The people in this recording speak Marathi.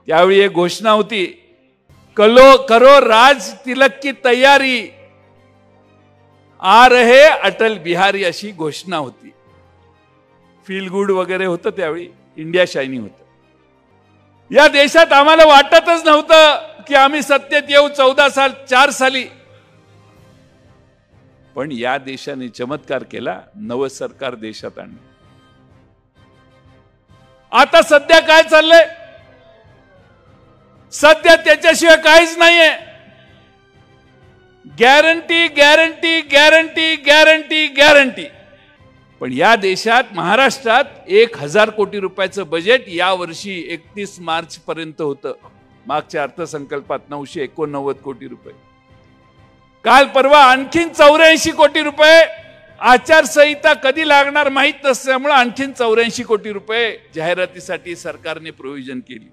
त्यावेळी एक घोषणा होती, करो राज तिलक की तयारी, आ रहे अटल बिहारी, अशी घोषणा होती. फील गुड वगैरे होतं त्यावेळी, इंडिया शायनिंग होतं. या देशात आम्हाला वाटतच नव्हतं की आम्ही सत्तेत येऊ 4 साली. पण या देशाने चमत्कार केला, नवं सरकार देशात आणलं. आता सध्या काय चाललंय? सध्या त्याच्याशिवाय काहीच नाहीये. Guarantee guarantee guarantee guarantee guarantee. पण या देशात, महाराष्ट्रात 1000 कोटी रुपयाचं बजेट या वर्षी 31 मार्च पर्यंत होतं. मागच्या अर्थसंकल्पात 989 कोटी रुपये. काल परवा आणखीन 84 कोटी रुपये. आचारसंहिता कधी लागणार माहीत नसल्यामुळे आणखीन 84 कोटी रुपये जाहिरातीसाठी सरकारने प्रोव्हिजन केली.